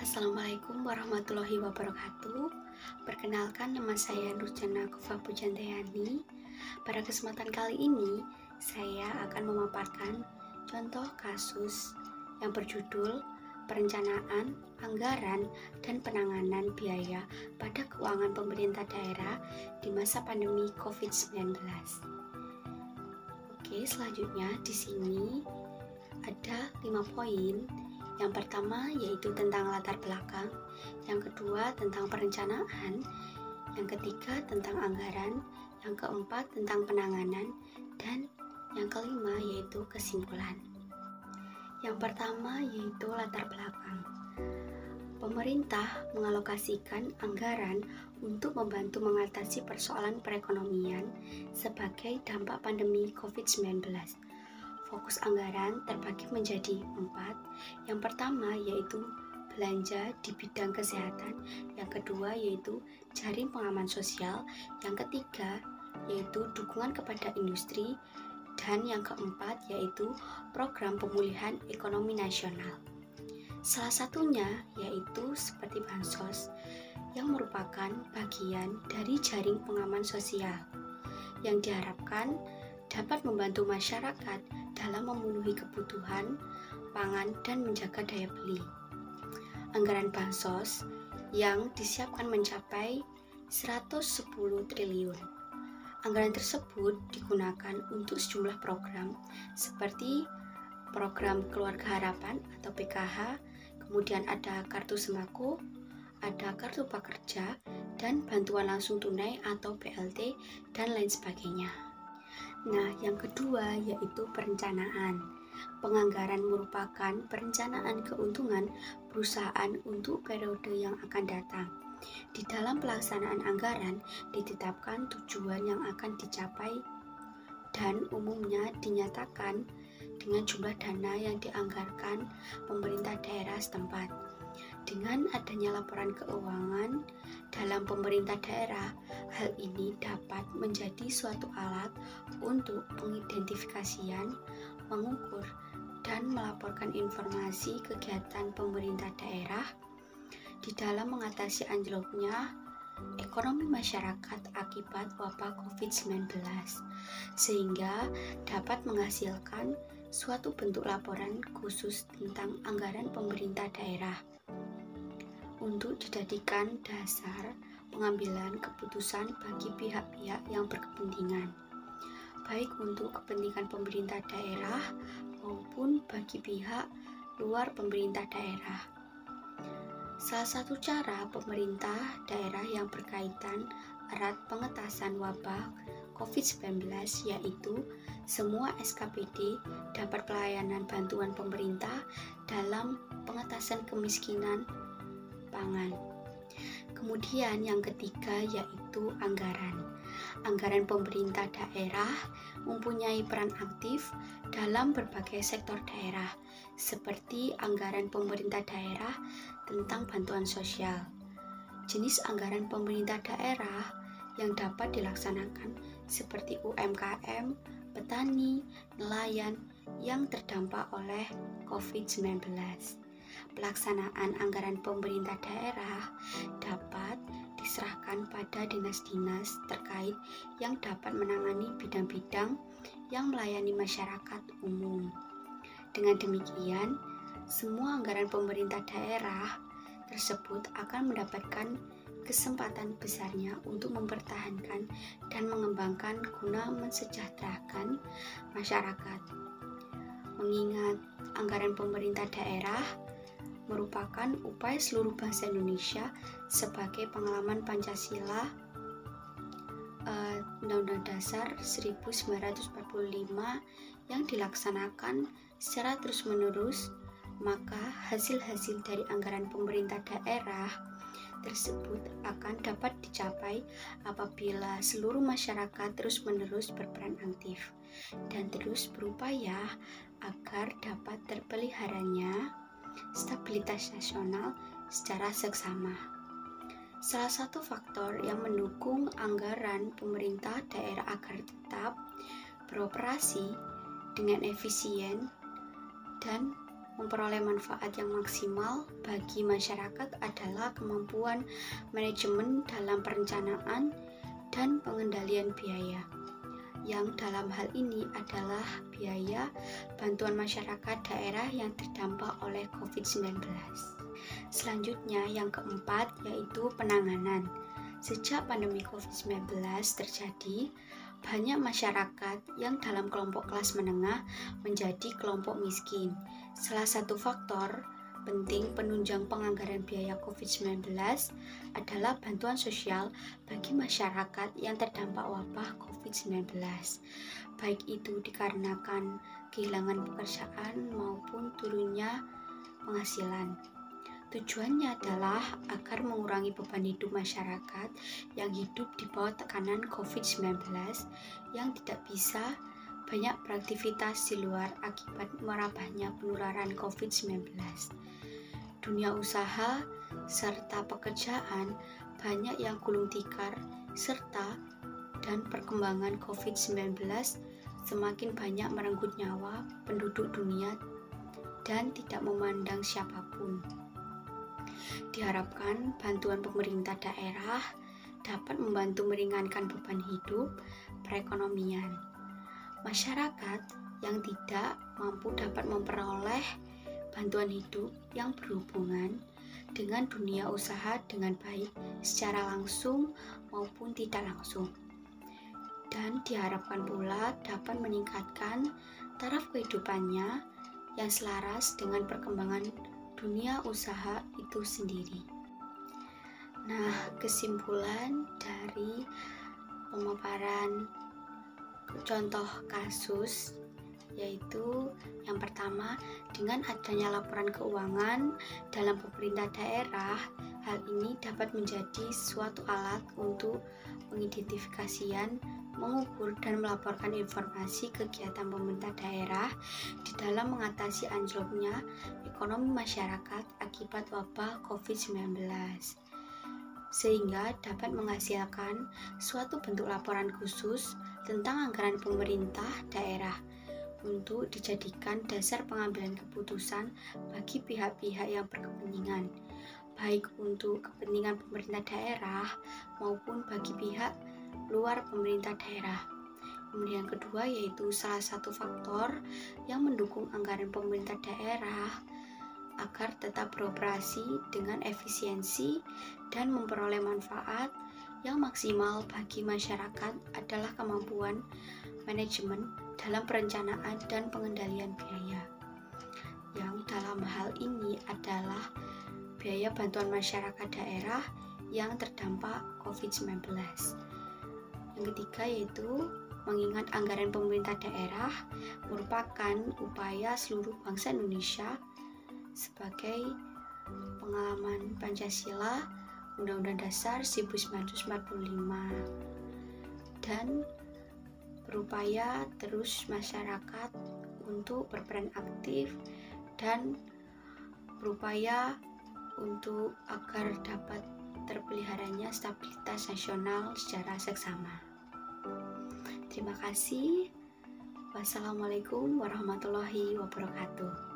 Assalamualaikum warahmatullahi wabarakatuh. Perkenalkan, nama saya Nurjana Kufa Pujantayani. Pada kesempatan kali ini, saya akan memaparkan contoh kasus yang berjudul Perencanaan, Anggaran, dan Penanganan Biaya pada Keuangan Pemerintah Daerah di masa pandemi COVID-19. Oke, selanjutnya di sini ada 5 poin. Yang pertama yaitu tentang latar belakang, yang kedua tentang perencanaan, yang ketiga tentang anggaran, yang keempat tentang penanganan, dan yang kelima yaitu kesimpulan. Yang pertama yaitu latar belakang. Pemerintah mengalokasikan anggaran untuk membantu mengatasi persoalan perekonomian sebagai dampak pandemi COVID-19. Fokus anggaran terbagi menjadi 4. Yang pertama yaitu belanja di bidang kesehatan, yang kedua yaitu jaring pengaman sosial, yang ketiga yaitu dukungan kepada industri, dan yang keempat yaitu program pemulihan ekonomi nasional. Salah satunya yaitu seperti bansos yang merupakan bagian dari jaring pengaman sosial yang diharapkan dapat membantu masyarakat dalam memenuhi kebutuhan pangan dan menjaga daya beli. Anggaran bansos yang disiapkan mencapai 110 triliun. Anggaran tersebut digunakan untuk sejumlah program seperti program Keluarga Harapan atau PKH, kemudian ada Kartu Sembako, ada Kartu Prakerja, dan bantuan langsung tunai atau BLT, dan lain sebagainya. Nah, yang kedua yaitu perencanaan. Penganggaran merupakan perencanaan keuntungan perusahaan untuk periode yang akan datang. Di dalam pelaksanaan anggaran ditetapkan tujuan yang akan dicapai dan umumnya dinyatakan dengan jumlah dana yang dianggarkan pemerintah daerah setempat. Dengan adanya laporan keuangan dalam pemerintah daerah, hal ini dapat menjadi suatu alat untuk pengidentifikasian, mengukur, dan melaporkan informasi kegiatan pemerintah daerah di dalam mengatasi anjloknya ekonomi masyarakat akibat wabah COVID-19, sehingga dapat menghasilkan suatu bentuk laporan khusus tentang anggaran pemerintah daerah untuk dijadikan dasar pengambilan keputusan bagi pihak-pihak yang berkepentingan, baik untuk kepentingan pemerintah daerah maupun bagi pihak luar pemerintah daerah. Salah satu cara pemerintah daerah yang berkaitan erat pengentasan wabah COVID-19 yaitu semua SKPD dapat pelayanan bantuan pemerintah dalam pengentasan kemiskinan pangan. Kemudian yang ketiga yaitu anggaran. Anggaran pemerintah daerah mempunyai peran aktif dalam berbagai sektor daerah, seperti anggaran pemerintah daerah tentang bantuan sosial. Jenis anggaran pemerintah daerah yang dapat dilaksanakan seperti UMKM, petani, nelayan yang terdampak oleh COVID-19. Pelaksanaan anggaran pemerintah daerah dapat diserahkan pada dinas-dinas terkait yang dapat menangani bidang-bidang yang melayani masyarakat umum. Dengan demikian, semua anggaran pemerintah daerah tersebut akan mendapatkan kesempatan besarnya untuk mempertahankan dan mengembangkan guna mensejahterakan masyarakat. Mengingat anggaran pemerintah daerah merupakan upaya seluruh bangsa Indonesia sebagai pengalaman Pancasila, Undang-Undang Dasar 1945 yang dilaksanakan secara terus-menerus, maka hasil-hasil dari anggaran pemerintah daerah tersebut akan dapat dicapai apabila seluruh masyarakat terus-menerus berperan aktif dan terus berupaya agar dapat terpeliharanya stabilitas nasional secara seksama. Salah satu faktor yang mendukung anggaran pemerintah daerah agar tetap beroperasi dengan efisien dan memperoleh manfaat yang maksimal bagi masyarakat adalah kemampuan manajemen dalam perencanaan dan pengendalian biaya, yang dalam hal ini adalah biaya bantuan masyarakat daerah yang terdampak oleh COVID-19. Selanjutnya, yang keempat yaitu penanganan. Sejak pandemi COVID-19 terjadi, banyak masyarakat yang dalam kelompok kelas menengah menjadi kelompok miskin. Salah satu faktor penting penunjang penganggaran biaya COVID-19 adalah bantuan sosial bagi masyarakat yang terdampak wabah COVID-19, baik itu dikarenakan kehilangan pekerjaan maupun turunnya penghasilan. Tujuannya adalah agar mengurangi beban hidup masyarakat yang hidup di bawah tekanan COVID-19 yang tidak bisa banyak beraktivitas di luar akibat merambahnya penularan COVID-19. Dunia usaha serta pekerjaan banyak yang gulung tikar serta dan perkembangan COVID-19 semakin banyak merenggut nyawa penduduk dunia dan tidak memandang siapapun. Diharapkan bantuan pemerintah daerah dapat membantu meringankan beban hidup perekonomian. Masyarakat yang tidak mampu dapat memperoleh bantuan hidup yang berhubungan dengan dunia usaha dengan baik secara langsung maupun tidak langsung. Dan diharapkan pula dapat meningkatkan taraf kehidupannya yang selaras dengan perkembangan dunia usaha itu sendiri. Nah, kesimpulan dari pemaparan contoh kasus yaitu yang pertama, dengan adanya laporan keuangan dalam pemerintah daerah, hal ini dapat menjadi suatu alat untuk mengidentifikasikan, mengukur dan melaporkan informasi kegiatan pemerintah daerah di dalam mengatasi anjloknya ekonomi masyarakat akibat wabah COVID-19, sehingga dapat menghasilkan suatu bentuk laporan khusus tentang anggaran pemerintah daerah untuk dijadikan dasar pengambilan keputusan bagi pihak-pihak yang berkepentingan, baik untuk kepentingan pemerintah daerah maupun bagi pihak luar pemerintah daerah. Kemudian yang kedua yaitu salah satu faktor yang mendukung anggaran pemerintah daerah agar tetap beroperasi dengan efisiensi dan memperoleh manfaat yang maksimal bagi masyarakat adalah kemampuan manajemen dalam perencanaan dan pengendalian biaya, yang dalam hal ini adalah biaya bantuan masyarakat daerah yang terdampak COVID-19. Yang ketiga yaitu mengingat anggaran pemerintah daerah merupakan upaya seluruh bangsa Indonesia sebagai pengalaman Pancasila, Undang-Undang Dasar 1945, dan berupaya terus masyarakat untuk berperan aktif dan berupaya untuk agar dapat terpeliharanya stabilitas nasional secara seksama. Terima kasih. Wassalamualaikum warahmatullahi wabarakatuh.